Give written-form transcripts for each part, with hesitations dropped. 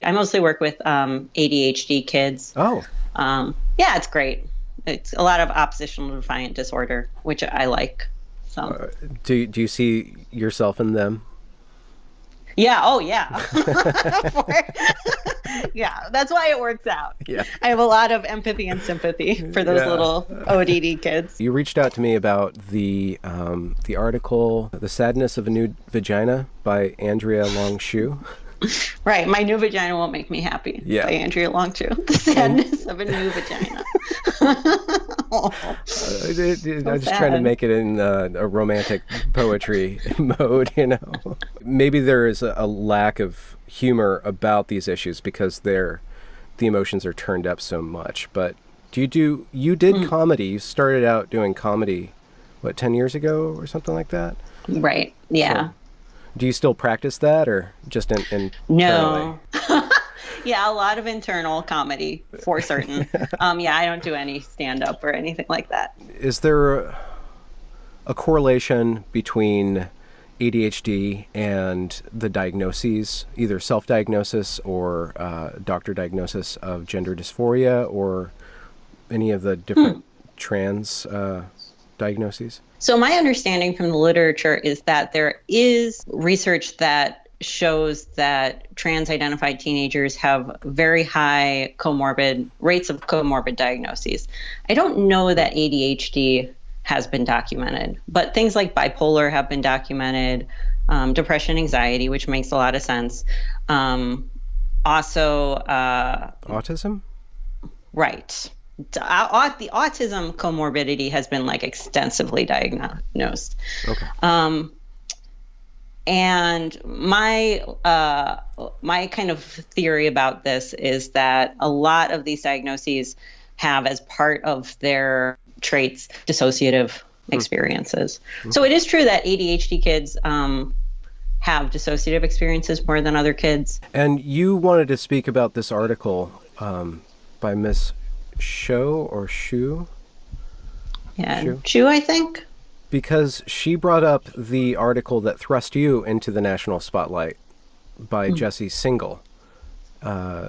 I mostly work with ADHD kids. Oh, Yeah, it's great. It's a lot of oppositional defiant disorder, which I like. So, do you see yourself in them? yeah. Oh, yeah. Yeah, that's why it works out. Yeah. I have a lot of empathy and sympathy for those Yeah. little ODD kids. You reached out to me about the article "The Sadness of a New Vagina" by Andrea Longshoe. Right. My New Vagina Won't Make Me Happy Yeah. by Andrea Longtrue. The sadness of a new vagina. I'm just trying to make it in a romantic poetry mode, you know. Maybe there is a lack of humor about these issues because the emotions are turned up so much. But you did comedy. You started out doing comedy, what, 10 years ago or something like that? Right. Yeah. So, do you still practice that or just internally? No. Yeah, a lot of internal comedy for certain. Yeah, I don't do any stand-up or anything like that. Is there a correlation between ADHD and the diagnoses, either self-diagnosis or doctor diagnosis of gender dysphoria or any of the different trans diagnoses? So my understanding from the literature is that there is research that shows that trans-identified teenagers have very high rates of comorbid diagnoses. I don't know that ADHD has been documented, but things like bipolar have been documented, depression, anxiety, which makes a lot of sense. Also, Autism? right. The autism comorbidity has been extensively diagnosed. Okay. And my kind of theory about this is that a lot of these diagnoses have as part of their traits dissociative experiences. So it is true that ADHD kids have dissociative experiences more than other kids. And you wanted to speak about this article by Miss Shu? Yeah, Shu, I think. Because she brought up the article that thrust you into the national spotlight by Jesse Singal,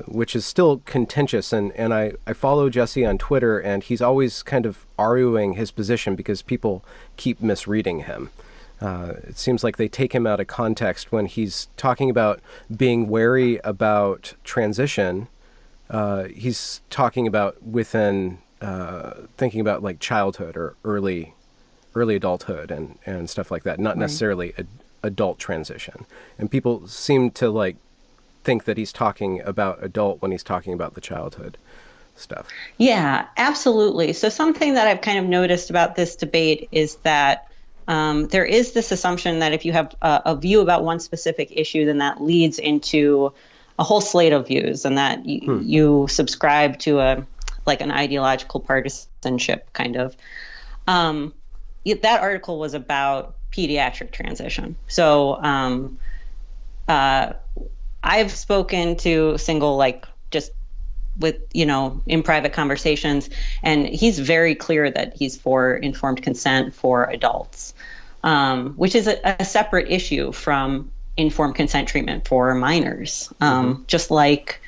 which is still contentious. And I follow Jesse on Twitter, and he's always kind of arguing his position because people keep misreading him. It seems like they take him out of context when he's talking about being wary about transition. He's talking about thinking about childhood or early adulthood and stuff like that, not necessarily adult transition. And people seem to think that he's talking about adult when he's talking about the childhood stuff. Yeah, absolutely. So something that I've kind of noticed about this debate is that there is this assumption that if you have a view about one specific issue, then that leads into a whole slate of views, and that you subscribe to an ideological partisanship kind of. That article was about pediatric transition. So I've spoken to Singal just with, in private conversations, and he's very clear that he's for informed consent for adults, which is a separate issue from informed consent treatment for minors. Just like,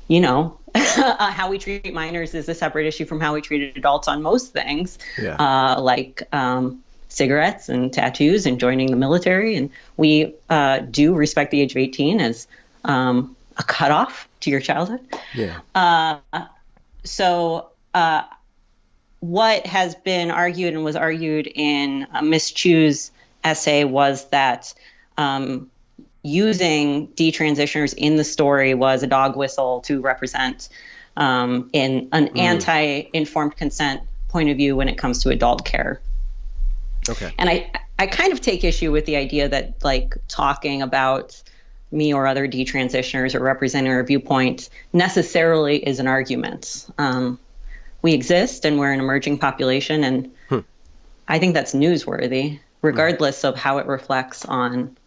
how we treat minors is a separate issue from how we treat adults on most things, cigarettes and tattoos and joining the military. And we do respect the age of 18 as a cutoff to your childhood. Yeah. So what has been argued and was argued in Miss Chu's essay was that using detransitioners in the story was a dog whistle to represent in an anti-informed consent point of view when it comes to adult care. Okay. And I kind of take issue with the idea that talking about me or other detransitioners or representing our viewpoint necessarily is an argument. We exist and we're an emerging population, and I think that's newsworthy, regardless of how it reflects on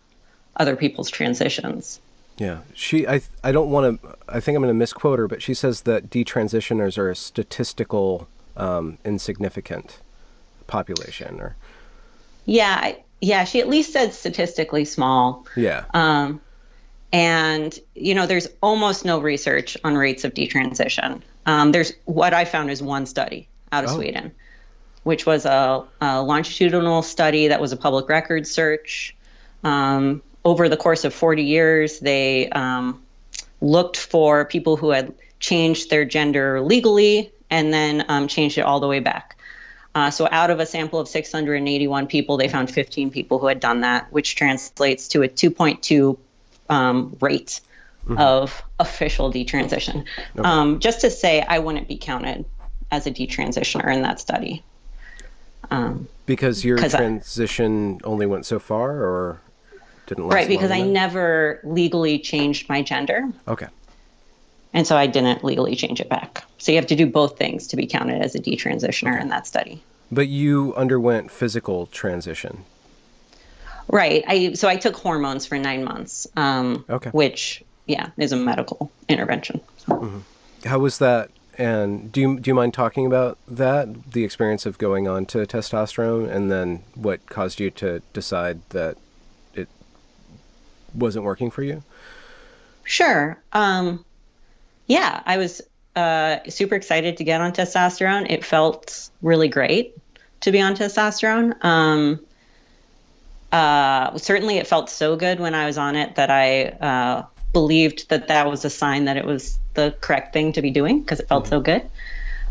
other people's transitions. Yeah. I don't want to, I think I'm going to misquote her, but she says that detransitioners are a statistical insignificant population or. Yeah. She at least said statistically small. Yeah. And, there's almost no research on rates of detransition. There's what I found is one study out of Sweden, which was a longitudinal study that was a public record search. Over the course of 40 years, they looked for people who had changed their gender legally and then changed it all the way back. So out of a sample of 681 people, they found 15 people who had done that, which translates to a 2.2 rate of official detransition. Okay. Just to say, I wouldn't be counted as a detransitioner in that study. Because your transition only went so far, or didn't last right, because long I enough? never legally changed my gender. Okay. And so I didn't legally change it back. So you have to do both things to be counted as a detransitioner in that study. But you underwent physical transition. Right. So I took hormones for 9 months, which, is a medical intervention. So. How was that? And do you mind talking about that, the experience of going on to testosterone, and then what caused you to decide that it wasn't working for you? Sure. I was super excited to get on testosterone. It felt really great to be on testosterone. Certainly it felt so good when I was on it that I believed that was a sign that it was the correct thing to be doing because it felt so good.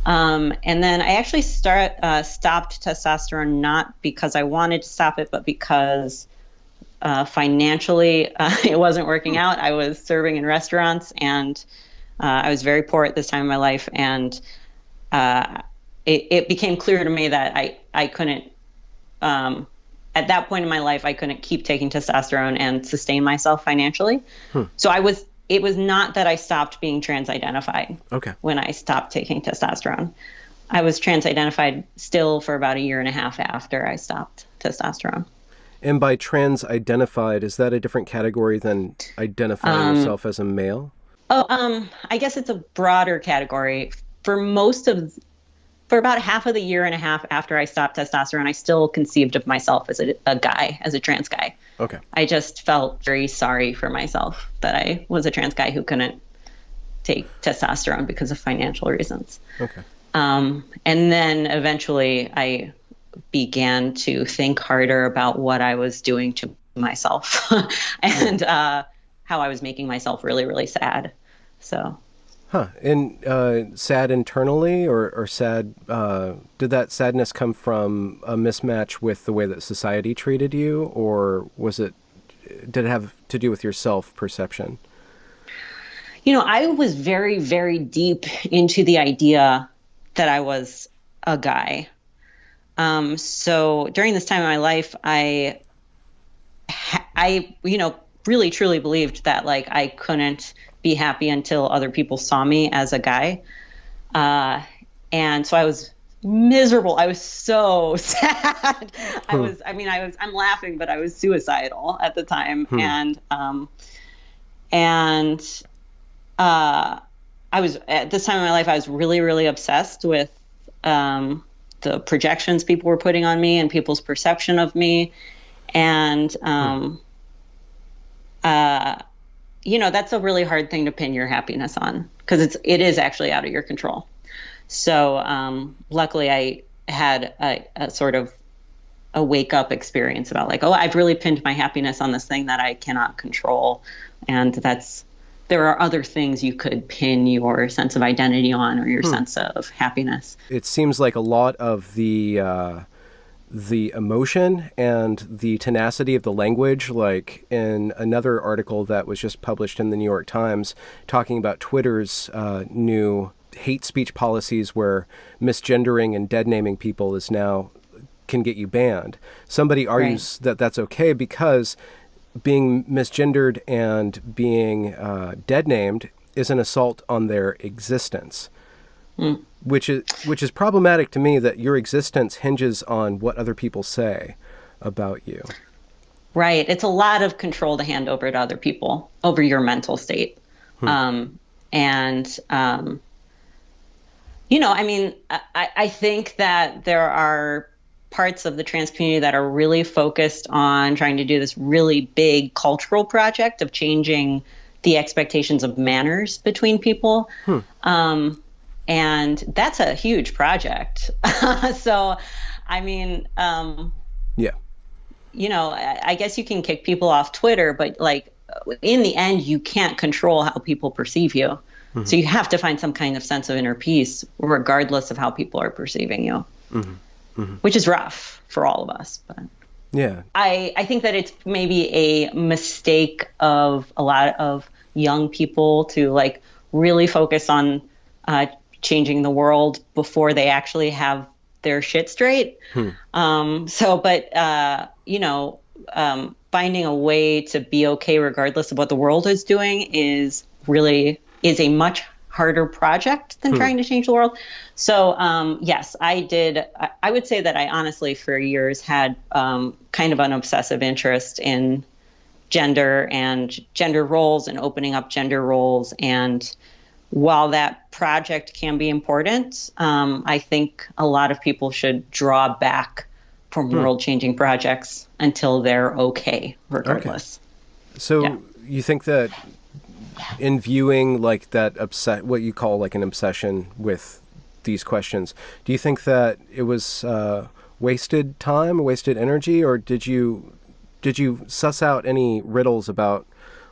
And then I actually stopped testosterone not because I wanted to stop it, but because financially it wasn't working out. I was serving in restaurants and I was very poor at this time in my life. And it became clear to me that I couldn't, at that point in my life, I couldn't keep taking testosterone and sustain myself financially. So it was not that I stopped being trans-identified when I stopped taking testosterone. I was trans-identified still for about 1.5 years after I stopped testosterone. And by trans-identified, is that a different category than identifying yourself as a male? I guess it's a broader category. For about half of the 1.5 years after I stopped testosterone, I still conceived of myself as a guy, as a trans guy. Okay. I just felt very sorry for myself that I was a trans guy who couldn't take testosterone because of financial reasons. Okay. And then eventually I began to think harder about what I was doing to myself and how I was making myself really, really sad. So. And sad internally or sad, did that sadness come from a mismatch with the way that society treated you, or did it have to do with your self-perception? I was very, very deep into the idea that I was a guy. So during this time in my life, I really, truly believed that I couldn't be happy until other people saw me as a guy. And so I was miserable. I was so sad. I'm laughing, but I was suicidal at the time. And I was, at this time in my life, I was really, really obsessed with the projections people were putting on me and people's perception of me. And, that's a really hard thing to pin your happiness on because it is actually out of your control. So luckily I had a sort of a wake up experience about I've really pinned my happiness on this thing that I cannot control. And there are other things you could pin your sense of identity on or your sense of happiness. It seems like a lot of the emotion and the tenacity of the language, like in another article that was just published in the New York Times talking about Twitter's new hate speech policies where misgendering and dead naming people can get you banned. Somebody argues that that's okay because being misgendered and being dead named is an assault on their existence. Which is problematic to me, that your existence hinges on what other people say about you. Right. It's a lot of control to hand over to other people over your mental state. I think that there are parts of the trans community that are really focused on trying to do this really big cultural project of changing the expectations of manners between people. And that's a huge project. So, I mean, Yeah. you know, I guess you can kick people off Twitter, but like in the end, you can't control how people perceive you. So you have to find some kind of sense of inner peace, regardless of how people are perceiving you, which is rough for all of us. But Yeah. I think that it's maybe a mistake of a lot of young people to like really focus on changing the world before they actually have their shit straight. You know, finding a way to be okay regardless of what the world is doing is a much harder project than trying to change the world. So yes, I would say that I honestly for years had kind of an obsessive interest in gender and gender roles and opening up gender roles. And while that project can be important, I think a lot of people should draw back from world-changing projects until they're okay, regardless. Okay. So you think that in viewing like that what you call like an obsession with these questions, do you think that it was wasted time, wasted energy, or did you suss out any riddles about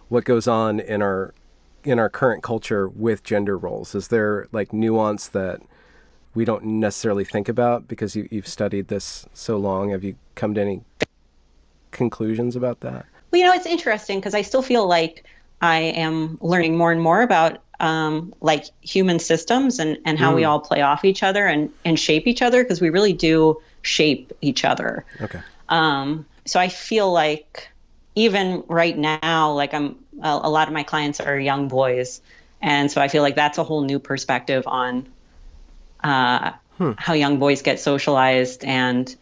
what goes on in our current culture with gender roles? Is there like nuance that we don't necessarily think about because you've studied this so long? Have you come to any conclusions about that? Well, you know, it's interesting because I still feel like I am learning more and more about like human systems and how we all play off each other and shape each other, because we really do shape each other. Okay. So I feel like even right now, like a lot of my clients are young boys. And so I feel like that's a whole new perspective on how young boys get socialized and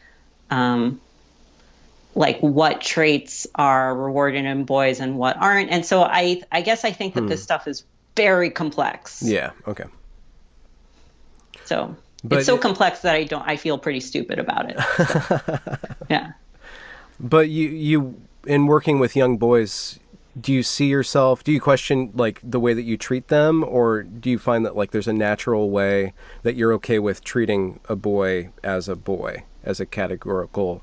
like what traits are rewarded in boys and what aren't. And so I guess I think that this stuff is very complex. Yeah. Okay. So it's so complex that I feel pretty stupid about it. So, yeah. But you in working with young boys, do you question like the way that you treat them, or do you find that like there's a natural way that you're okay with treating a boy, as a categorical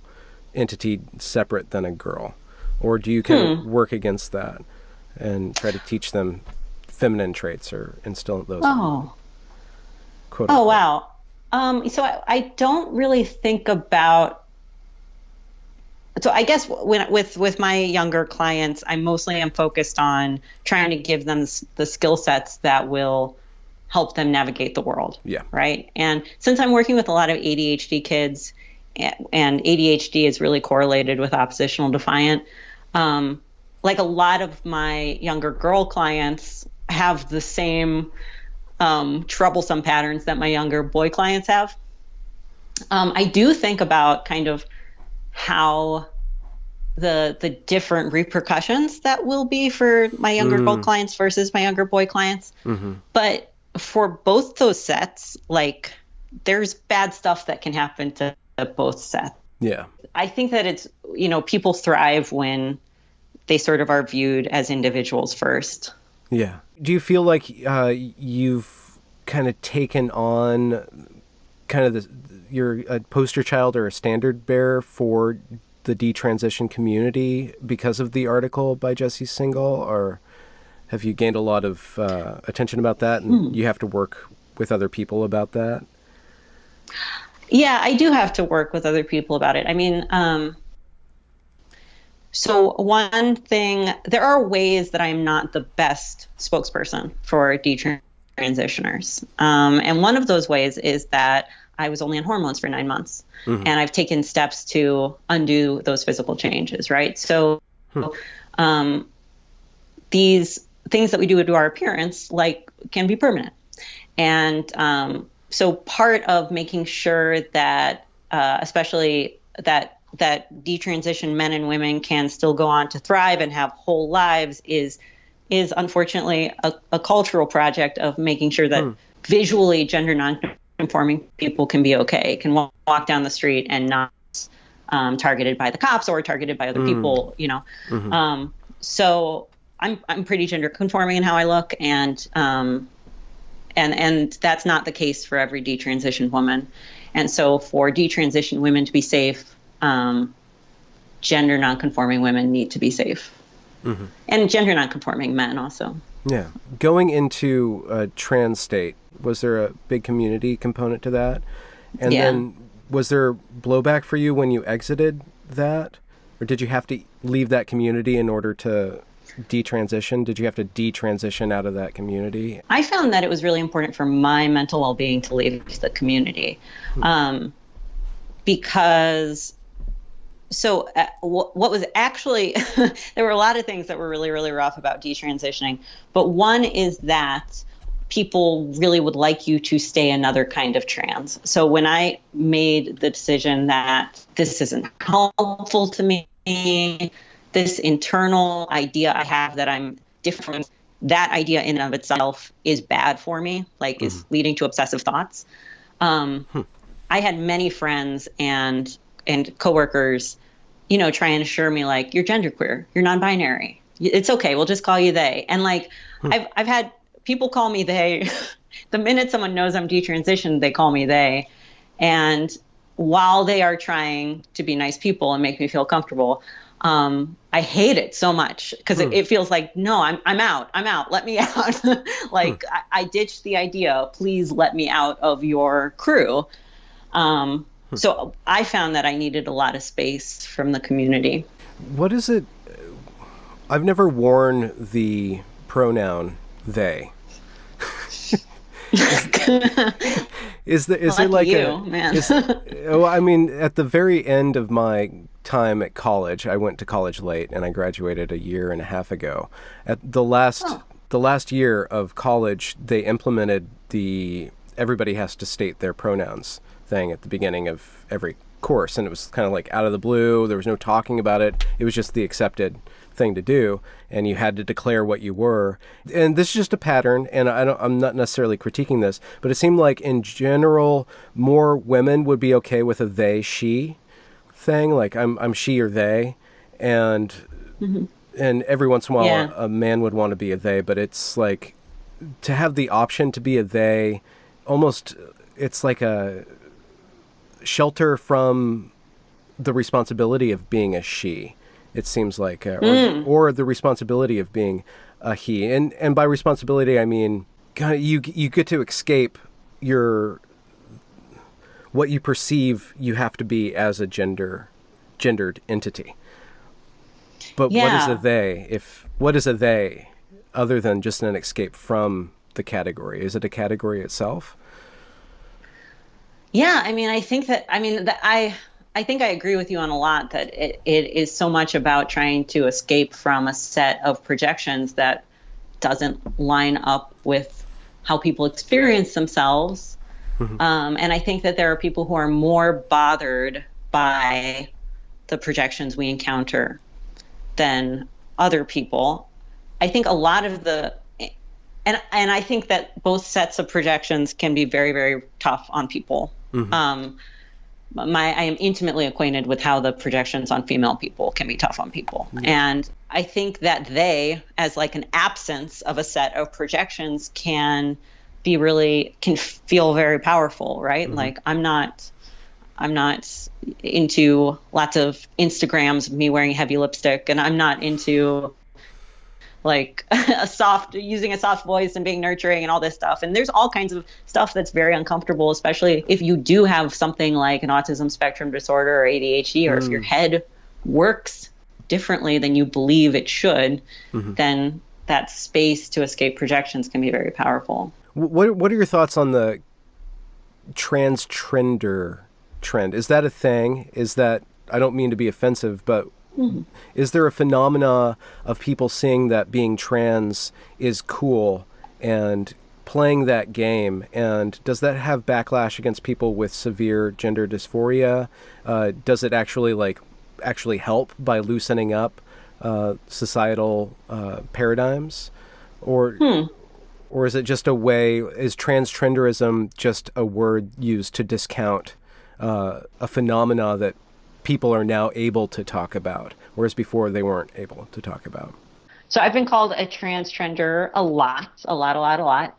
entity separate than a girl? Or do you kind of work against that and try to teach them feminine traits or instill those? Quote unquote. Wow. So I don't really think about. So I guess with my younger clients, I mostly am focused on trying to give them the skill sets that will help them navigate the world. Yeah. Right. And since I'm working with a lot of ADHD kids, and ADHD is really correlated with oppositional defiant, like a lot of my younger girl clients have the same troublesome patterns that my younger boy clients have. I do think about kind of how the different repercussions that will be for my younger girl clients versus my younger boy clients. But for both those sets, like there's bad stuff that can happen to both sets. Yeah. I think that it's, you know, people thrive when they sort of are viewed as individuals first. Yeah. Do you feel like you've kind of taken on kind of you're a poster child or a standard bearer for the detransition community because of the article by Jessie Singal, or have you gained a lot of attention about that and you have to work with other people about that? Yeah, I do have to work with other people about it. I mean, so one thing, there are ways that I'm not the best spokesperson for detransitioners. And one of those ways is that I was only on hormones for 9 months, and I've taken steps to undo those physical changes, right? So these things that we do to our appearance, like, can be permanent. And so part of making sure that, especially that detransition men and women can still go on to thrive and have whole lives is unfortunately a cultural project of making sure that visually gender non-conforming people can be okay, can walk down the street and not targeted by the cops or targeted by other people, so I'm pretty gender conforming in how I look, and that's not the case for every detransitioned woman. And so for detransitioned women to be safe, gender nonconforming women need to be safe. And gender nonconforming men also. Yeah. Going into a trans state, was there a big community component to that? And then was there blowback for you when you exited that? Or did you have to leave that community in order to detransition? Did you have to detransition out of that community? I found that it was really important for my mental well-being to leave the community. Because what was actually, there were a lot of things that were really, really rough about detransitioning. But one is that people really would like you to stay another kind of trans. So when I made the decision that this isn't helpful to me, this internal idea I have that I'm different, that idea in and of itself is bad for me, like is leading to obsessive thoughts. I had many friends and coworkers, try and assure me like, you're genderqueer, you're non-binary, it's okay, we'll just call you they. And like, I've had people call me they. The minute someone knows I'm detransitioned, they call me they. And while they are trying to be nice people and make me feel comfortable, I hate it so much because it feels like, no, I'm out, let me out. Like I ditched the idea, please let me out of your crew. So I found that I needed a lot of space from the community. What is it? I've never worn the pronoun they. Is there like you, man. I mean, at the very end of my time at college, I went to college late and I graduated a year and a half ago. At the last year of college, they implemented the everybody has to state their pronouns thing at the beginning of every course, and it was kind of like out of the blue. There was no talking about it. It was just the accepted thing to do, and you had to declare what you were. And this is just a pattern, and I'm not necessarily critiquing this, but it seemed like in general more women would be okay with a they she thing, like I'm she or they, and every once in a while a man would want to be a they, but it's like to have the option to be a they, almost it's like a shelter from the responsibility of being a she. It seems like, or the responsibility of being a he, and by responsibility I mean you get to escape what you perceive you have to be as a gendered entity. But what is a they? What is a they other than just an escape from the category? Is it a category itself? Yeah, I mean, I think I agree with you on a lot that it is so much about trying to escape from a set of projections that doesn't line up with how people experience themselves. And I think that there are people who are more bothered by the projections we encounter than other people. I think a lot of and I think that both sets of projections can be very, very tough on people. I am intimately acquainted with how the projections on female people can be tough on people. And I think that they, as like an absence of a set of projections, can feel very powerful, right? Like I'm not into lots of Instagrams of me wearing heavy lipstick, and I'm not into like using a soft voice and being nurturing and all this stuff. And there's all kinds of stuff that's very uncomfortable, especially if you do have something like an autism spectrum disorder or ADHD, or if your head works differently than you believe it should, then that space to escape projections can be very powerful. What are your thoughts on the trans-trender trend? Is that a thing? Is that, I don't mean to be offensive, but is there a phenomena of people seeing that being trans is cool and playing that game? And does that have backlash against people with severe gender dysphoria? Does it actually help by loosening up societal paradigms? Or is it just is transtrenderism just a word used to discount a phenomena that people are now able to talk about, whereas before they weren't able to talk about? So I've been called a transgender a lot.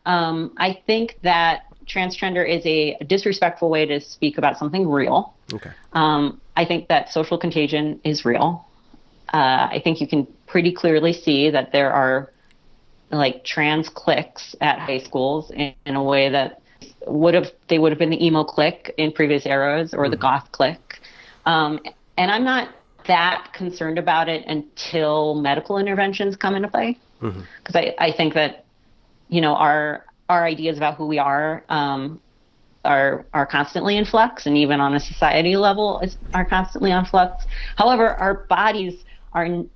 I think that transgender is a disrespectful way to speak about something real. Okay. I think that social contagion is real. I think you can pretty clearly see that there are like trans cliques at high schools in a way that they would have been the emo clique in previous eras, or the goth clique. And I'm not that concerned about it until medical interventions come into play. Because I think that, our ideas about who we are constantly in flux, and even on a society level are constantly on flux. However, our bodies are in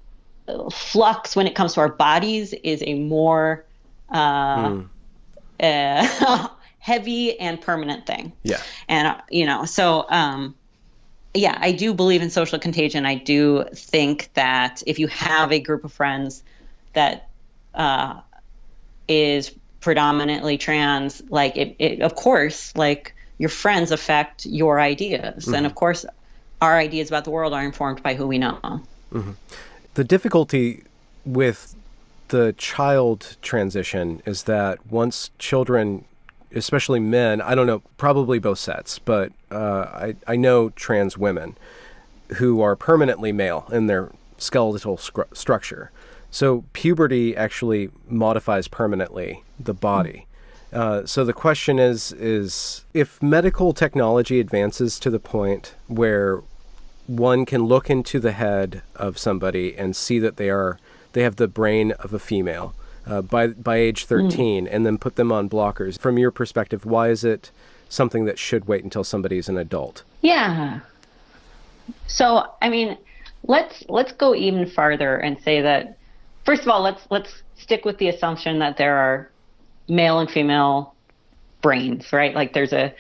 flux. When it comes to our bodies is a more heavy and permanent thing. Yeah. And, yeah, I do believe in social contagion. I do think that if you have a group of friends that is predominantly trans, like it of course, like your friends affect your ideas. And of course, our ideas about the world are informed by who we know. The difficulty with the child transition is that once children, especially men, I don't know, probably both sets, but I know trans women who are permanently male in their skeletal structure. So puberty actually modifies permanently the body. So the question is if medical technology advances to the point where one can look into the head of somebody and see that they have the brain of a female, by age 13, and then put them on blockers. From your perspective, why is it something that should wait until somebody's an adult? Yeah. So, I mean, let's go even farther and say that, first of all, let's stick with the assumption that there are male and female brains, right? Like there's a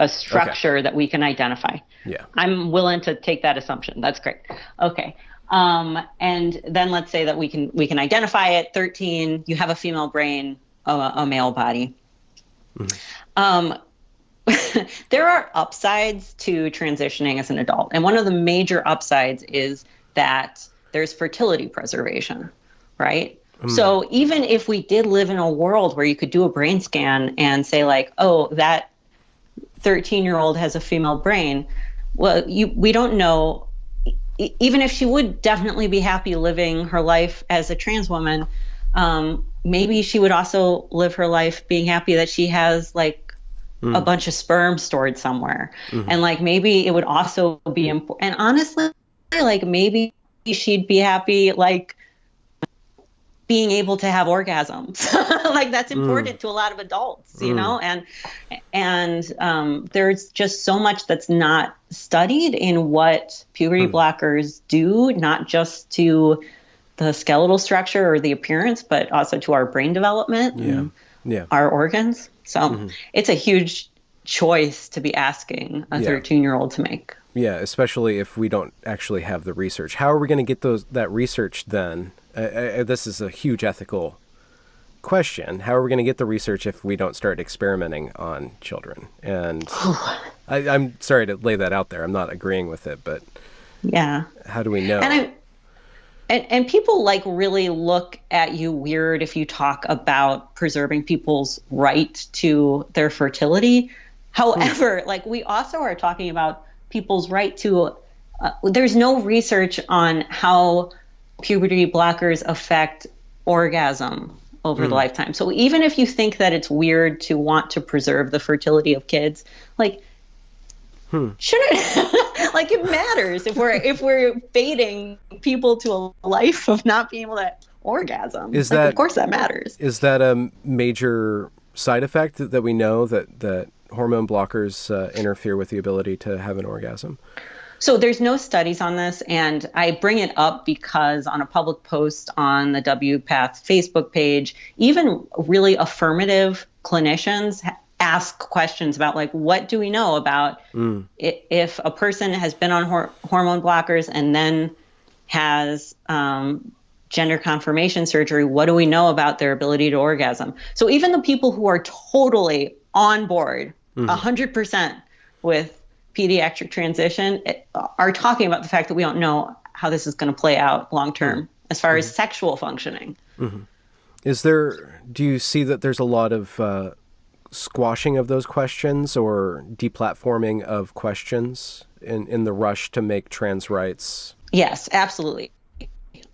structure that we can identify. Yeah. I'm willing to take that assumption. That's great. Okay. And then let's say that we can identify it. 13, you have a female brain, a male body. There are upsides to transitioning as an adult. And one of the major upsides is that there's fertility preservation, right? So even if we did live in a world where you could do a brain scan and say like, oh, that 13-year-old has a female brain, well, we don't know. Even if she would definitely be happy living her life as a trans woman, maybe she would also live her life being happy that she has like a bunch of sperm stored somewhere. And like maybe it would also be important. And honestly, like maybe she'd be happy like being able to have orgasms. Like that's important to a lot of adults, you know? And there's just so much that's not studied in what puberty blockers do, not just to the skeletal structure or the appearance, but also to our brain development and our organs. So it's a huge choice to be asking a 13-year-old to make. Yeah, especially if we don't actually have the research. How are we going to get that research then? This is a huge ethical question. How are we going to get the research if we don't start experimenting on children? And I'm sorry to lay that out there. I'm not agreeing with it, but yeah, how do we know? And people like really look at you weird if you talk about preserving people's right to their fertility. However, like we also are talking about people's right to, there's no research on how puberty blockers affect orgasm over the lifetime. So even if you think that it's weird to want to preserve the fertility of kids, like, shouldn't like it matters if we're baiting people to a life of not being able to orgasm. Of course that matters. Is that a major side effect that we know that hormone blockers interfere with the ability to have an orgasm? So there's no studies on this, and I bring it up because on a public post on the WPATH Facebook page, even really affirmative clinicians ask questions about like, what do we know about if a person has been on hormone blockers and then has gender confirmation surgery, what do we know about their ability to orgasm? So even the people who are totally on board 100% with pediatric transition are talking about the fact that we don't know how this is going to play out long term as far as sexual functioning. Do you see that there's a lot of squashing of those questions or deplatforming of questions in the rush to make trans rights? Yes, absolutely.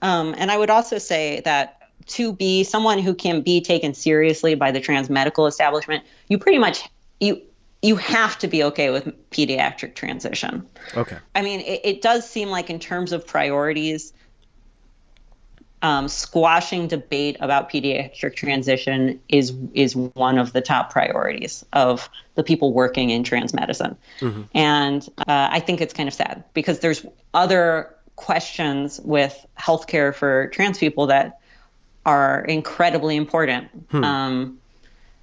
And I would also say that to be someone who can be taken seriously by the trans medical establishment, you pretty much, you have to be okay with pediatric transition. Okay. I mean, it does seem like in terms of priorities, squashing debate about pediatric transition is one of the top priorities of the people working in trans medicine. And I think it's kind of sad because there's other questions with healthcare for trans people that are incredibly important.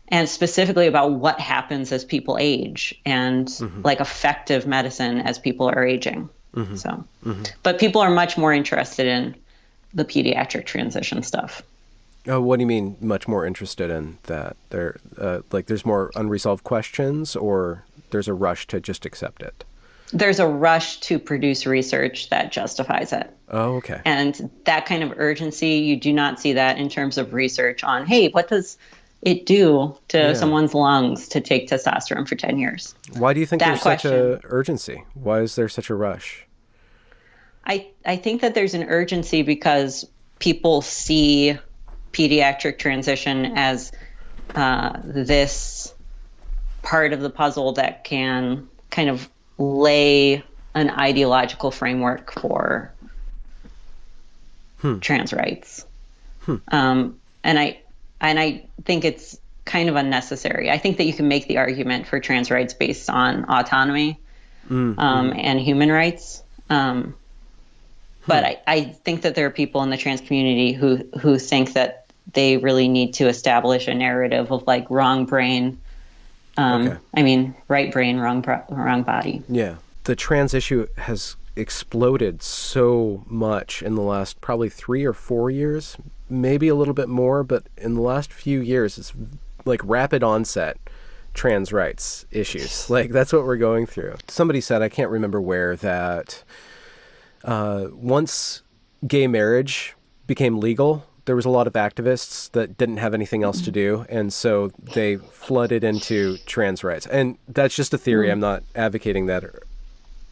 And specifically about what happens as people age and like effective medicine as people are aging. But people are much more interested in the pediatric transition stuff. Oh, what do you mean much more interested in that? There's more unresolved questions, or there's a rush to just accept it? There's a rush to produce research that justifies it. Oh, okay. And that kind of urgency, you do not see that in terms of research on, hey, what does it do to someone's lungs to take testosterone for 10 years? Why do you think there's such a urgency? Why is there such a rush? I think that there's an urgency because people see pediatric transition as this part of the puzzle that can kind of lay an ideological framework for trans rights. And I think it's kind of unnecessary. I think that you can make the argument for trans rights based on autonomy and human rights. But I think that there are people in the trans community who think that they really need to establish a narrative of like wrong brain. I mean, right brain, wrong body. Yeah. The trans issue has exploded so much in the last probably 3 or 4 years, maybe a little bit more, but in the last few years, it's like rapid onset trans rights issues. Like that's what we're going through. Somebody said, I can't remember where, that once gay marriage became legal, there was a lot of activists that didn't have anything else to do, and so they flooded into trans rights. And that's just a theory. I'm not advocating that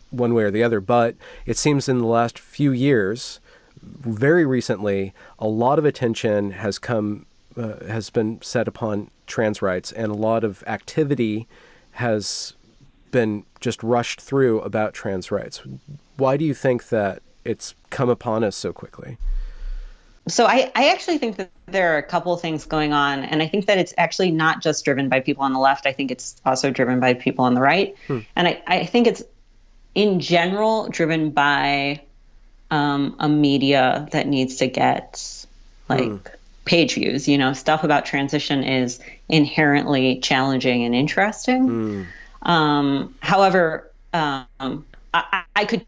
one way or the other, but it seems in the last few years, very recently, a lot of attention has been set upon trans rights, and a lot of activity has been just rushed through about trans rights. Why do you think that it's come upon us so quickly? So I actually think that there are a couple of things going on, and I think that it's actually not just driven by people on the left. I think it's also driven by people on the right. And I think it's in general driven by a media that needs to get like page views. You know, stuff about transition is inherently challenging and interesting. However, I could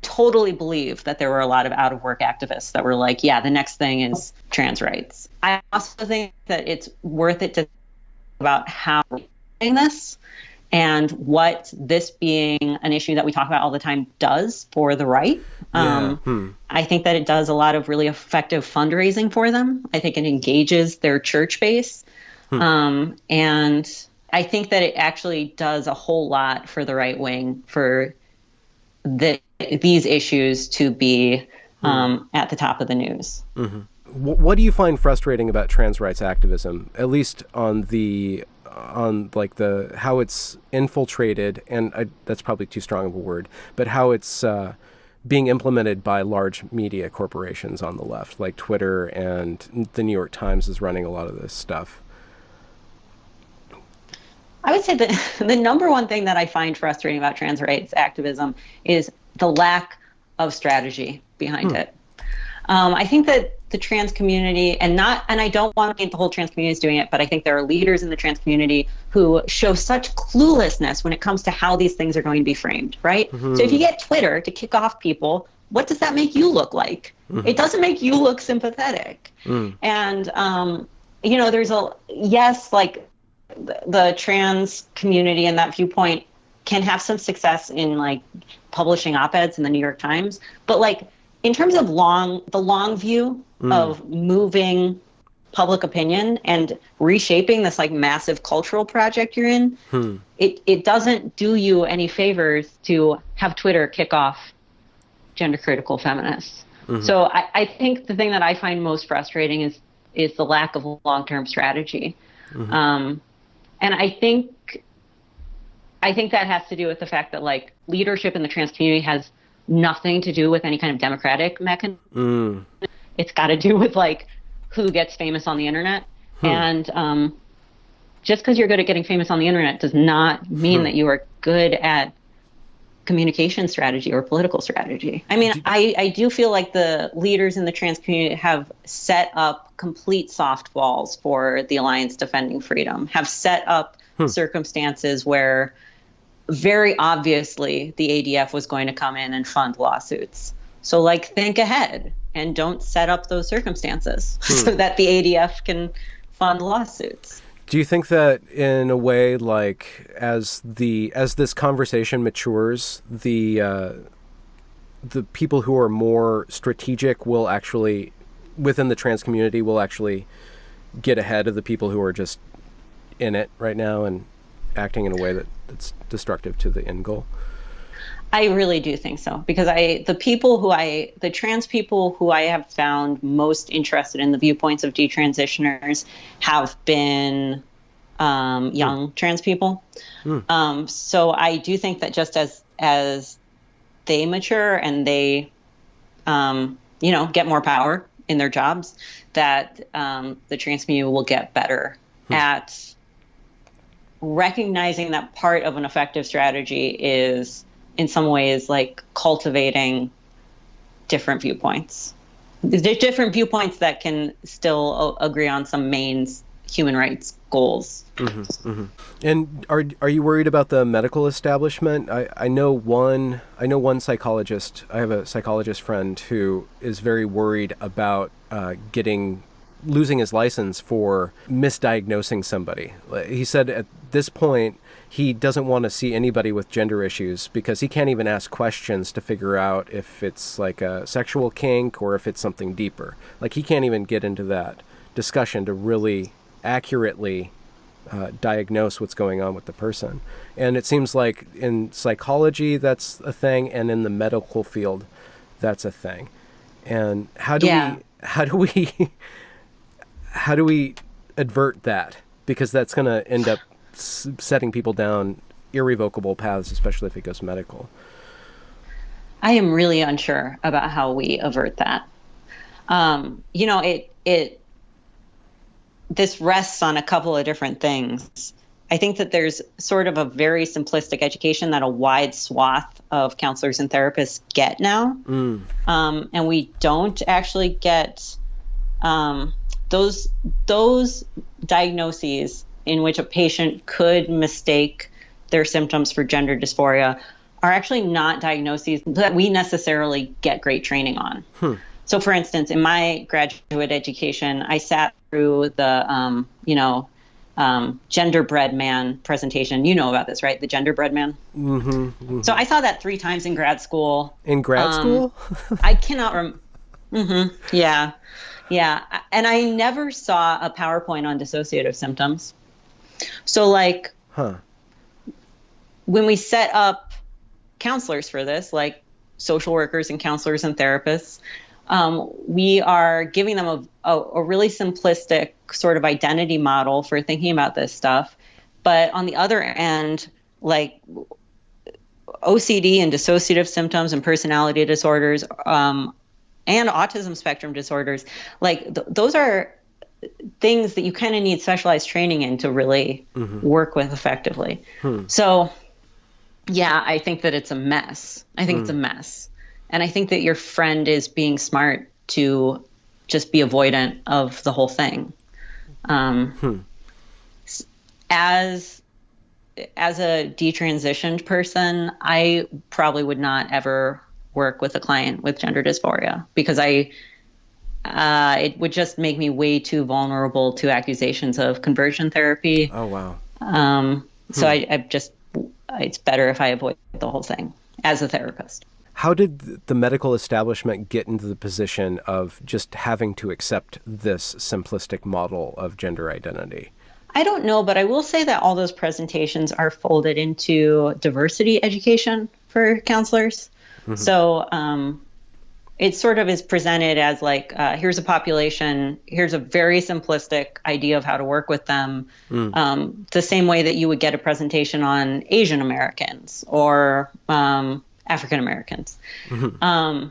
totally believe that there were a lot of out-of-work activists that were like, yeah, the next thing is trans rights. I also think that it's worth it to think about how we're doing this and what this being an issue that we talk about all the time does for the right. I think that it does a lot of really effective fundraising for them. I think it engages their church base. And I think that it actually does a whole lot for the right wing for these issues to be at the top of the news. What do you find frustrating about trans rights activism, at least on how it's infiltrated, and that's probably too strong of a word, but how it's being implemented by large media corporations on the left, like Twitter, and the New York Times is running a lot of this stuff? I would say that the number one thing that I find frustrating about trans rights activism is the lack of strategy behind it. I think that the trans community, and I don't want to paint the whole trans community is doing it, but I think there are leaders in the trans community who show such cluelessness when it comes to how these things are going to be framed, right? So if you get Twitter to kick off people, what does that make you look like? It doesn't make you look sympathetic. And, there's like the trans community and that viewpoint can have some success in like publishing op-eds in the New York Times, but like in terms of the long view of moving public opinion and reshaping this like massive cultural project you're in, it doesn't do you any favors to have Twitter kick off gender critical feminists. So I think the thing that I find most frustrating is the lack of long-term strategy. And I think that has to do with the fact that like leadership in the trans community has nothing to do with any kind of democratic mechanism. It's got to do with like who gets famous on the internet. And just because you're good at getting famous on the internet does not mean that you are good at communication strategy or political strategy. I mean, I do feel like the leaders in the trans community have set up complete soft walls for the Alliance Defending Freedom, have set up circumstances where very obviously the ADF was going to come in and fund lawsuits. So like think ahead and don't set up those circumstances so that the ADF can fund lawsuits. Do you think that in a way, like as this conversation matures, the people who are more strategic will actually, within the trans community, will actually get ahead of the people who are just in it right now and acting in a way that's destructive to the end goal? I really do think so, because the trans people who I have found most interested in the viewpoints of detransitioners have been young trans people. So I do think that just as they mature and they, get more power in their jobs, that the trans community will get better at recognizing that part of an effective strategy is in some ways like cultivating different viewpoints. There's different viewpoints that can still agree on some main human rights goals. And are you worried about the medical establishment? I know one psychologist. I have a psychologist friend who is very worried about losing his license for misdiagnosing somebody. He said at this point he doesn't want to see anybody with gender issues because he can't even ask questions to figure out if it's like a sexual kink or if it's something deeper. Like he can't even get into that discussion to really accurately diagnose what's going on with the person. And it seems like in psychology that's a thing, and in the medical field that's a thing. And how do we avert that? Because that's going to end up setting people down irrevocable paths, especially if it goes medical. I am really unsure about how we avert that. This rests on a couple of different things. I think that there's sort of a very simplistic education that a wide swath of counselors and therapists get now. And we don't actually get those diagnoses in which a patient could mistake their symptoms for gender dysphoria are actually not diagnoses that we necessarily get great training on. So for instance, in my graduate education, I sat through the, genderbread man presentation. You know about this, right? The genderbread man. So I saw that 3 times in grad school. In grad school? I cannot Yeah. And I never saw a PowerPoint on dissociative symptoms. So like, when we set up counselors for this, like social workers and counselors and therapists, we are giving them a really simplistic sort of identity model for thinking about this stuff. But on the other end, like OCD and dissociative symptoms and personality disorders, and autism spectrum disorders, like those are things that you kind of need specialized training in to really work with effectively. So yeah, I think that it's a mess. It's a mess. And I think that your friend is being smart to just be avoidant of the whole thing. As a detransitioned person, I probably would not ever work with a client with gender dysphoria because it would just make me way too vulnerable to accusations of conversion therapy. Oh, wow. So I just it's better if I avoid the whole thing as a therapist. How did the medical establishment get into the position of just having to accept this simplistic model of gender identity? I don't know, but I will say that all those presentations are folded into diversity education for counselors. Mm-hmm. So it sort of is presented as like, here's a population, here's a very simplistic idea of how to work with them. The same way that you would get a presentation on Asian Americans or African Americans. Mm-hmm.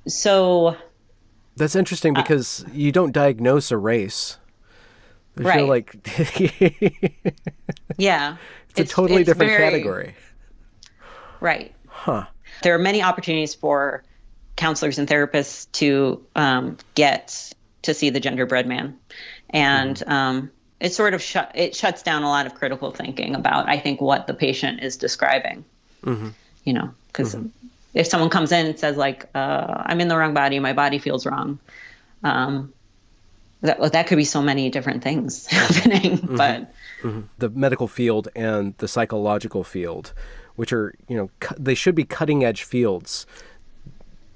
So that's interesting because you don't diagnose a race. There's right. No, like, yeah, it's a totally different category. Right. Huh. There are many opportunities for counselors and therapists to get to see the genderbread man, and it sort of shuts down a lot of critical thinking about, I think, what the patient is describing. Mm-hmm. You know, because if someone comes in and says like, I'm in the wrong body, my body feels wrong, that could be so many different things happening. Mm-hmm. But the medical field and the psychological field, which are, you know, they should be cutting edge fields.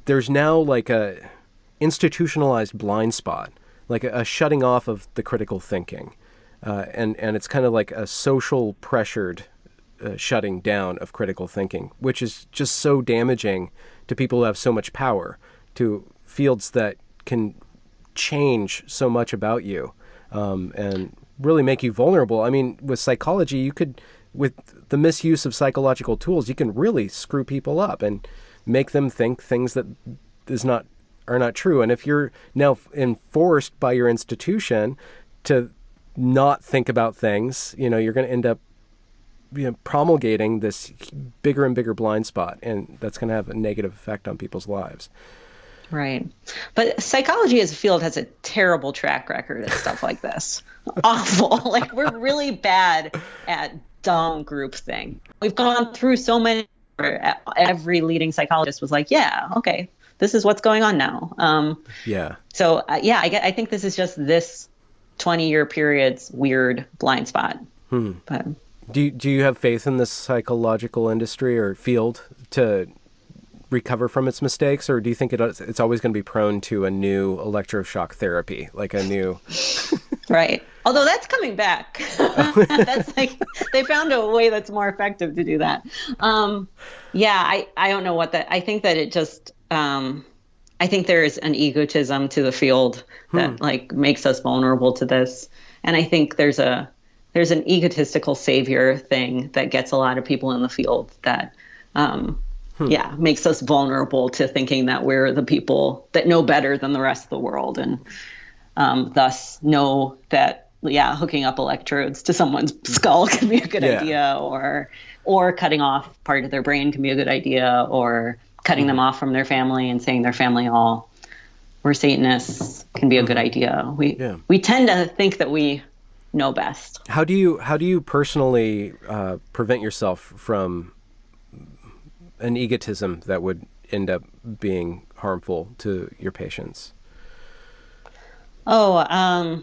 There's now like a institutionalized blind spot, like a shutting off of the critical thinking, and it's kind of like a social pressured shutting down of critical thinking, which is just so damaging to people who have so much power, to fields that can change so much about you, and really make you vulnerable. I mean, with psychology, you could, with the misuse of psychological tools, you can really screw people up and make them think things that are not true. And if you're now enforced by your institution to not think about things, you know, you're going to end up, you know, promulgating this bigger and bigger blind spot, and that's going to have a negative effect on people's lives. Right. But psychology as a field has a terrible track record of stuff like this. Awful. Like, we're really bad at dumb groupthink. We've gone through so many, every leading psychologist was like, yeah, okay, this is what's going on now. So I think this is just this 20-year period's weird blind spot. But do you have faith in this psychological industry or field to recover from its mistakes, or do you think it's always going to be prone to a new electroshock therapy, like a new right? Although that's coming back. That's like, they found a way that's more effective to do that. I don't know what that, I think that it just, I think there is an egotism to the field that like makes us vulnerable to this. And I think there's an egotistical savior thing that gets a lot of people in the field that, makes us vulnerable to thinking that we're the people that know better than the rest of the world, and thus know that, hooking up electrodes to someone's skull can be a good idea, or cutting off part of their brain can be a good idea, or cutting them off from their family and saying their family all were Satanists can be a good idea. We tend to think that we know best. How do you personally prevent yourself from an egotism that would end up being harmful to your patients? I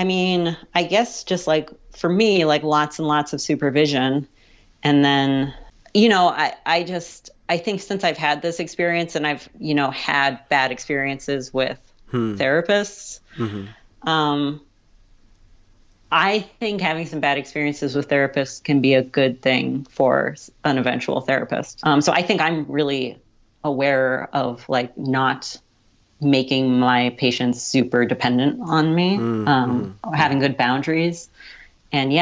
mean, I guess just like for me, like lots and lots of supervision. And then, you know, I think since I've had this experience and I've, you know, had bad experiences with therapists, I think having some bad experiences with therapists can be a good thing for an eventual therapist. So I think I'm really aware of like not making my patients super dependent on me, having good boundaries. And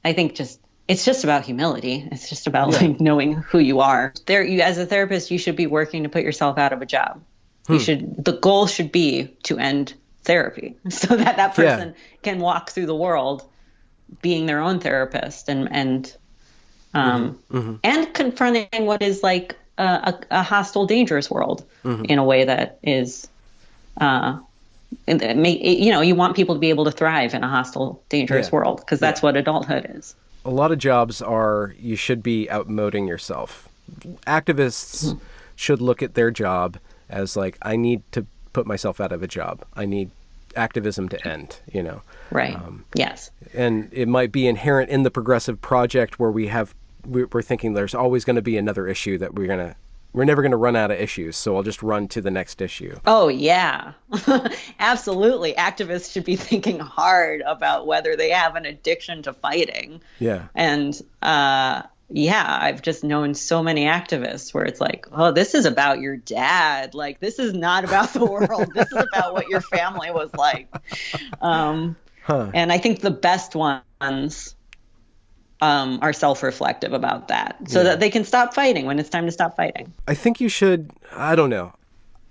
I think it's just about humility. It's just about like knowing who you are. As a therapist, you should be working to put yourself out of a job. The goal should be to end therapy so that person can walk through the world being their own therapist and confronting what is like a hostile, dangerous world in a way that is, you want people to be able to thrive in a hostile, dangerous world, because that's what adulthood is. A lot of jobs are, you should be outmoding yourself. Activists should look at their job as like, I need to put myself out of a job. I need activism to end, you know. Right. Yes. And it might be inherent in the progressive project where we're thinking there's always going to be another issue that we're never going to run out of issues, so I'll just run to the next issue. Oh, yeah. Absolutely. Activists should be thinking hard about whether they have an addiction to fighting. Yeah. And I've just known so many activists where it's like, oh, this is about your dad. Like, this is not about the world. This is about what your family was like. And I think the best ones are self-reflective about that, so that they can stop fighting when it's time to stop fighting. I think you should, I don't know.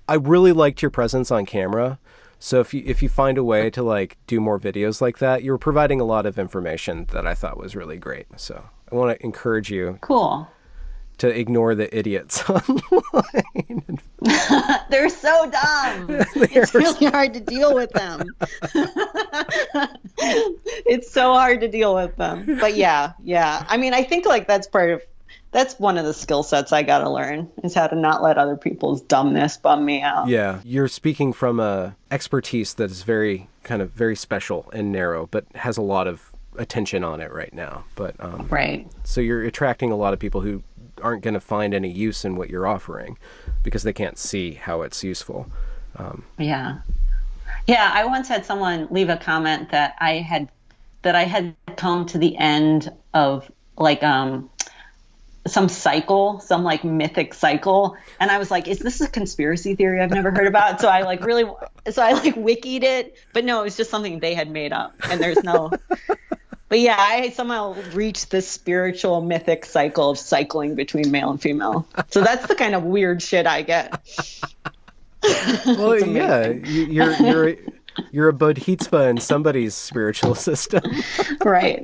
I really liked your presence on camera. So if you find a way to like do more videos like that, you're providing a lot of information that I thought was really great. So I want to encourage you. Cool. To ignore the idiots online. They're so dumb. It's really hard to deal with them. It's so hard to deal with them. But yeah. I mean, I think like that's one of the skill sets I got to learn, is how to not let other people's dumbness bum me out. Yeah. You're speaking from a expertise that is very special and narrow, but has a lot of attention on it right now. But right. So you're attracting a lot of people who aren't going to find any use in what you're offering because they can't see how it's useful. Yeah. I once had someone leave a comment that I had come to the end of like some cycle, some like mythic cycle, and I was like, is this a conspiracy theory I've never heard about? So I wikied it, but no, it was just something they had made up, and there's no. But yeah, I somehow reached this spiritual mythic cycle of cycling between male and female. So that's the kind of weird shit I get. Well, yeah, you're a bodhisattva in somebody's spiritual system. Right.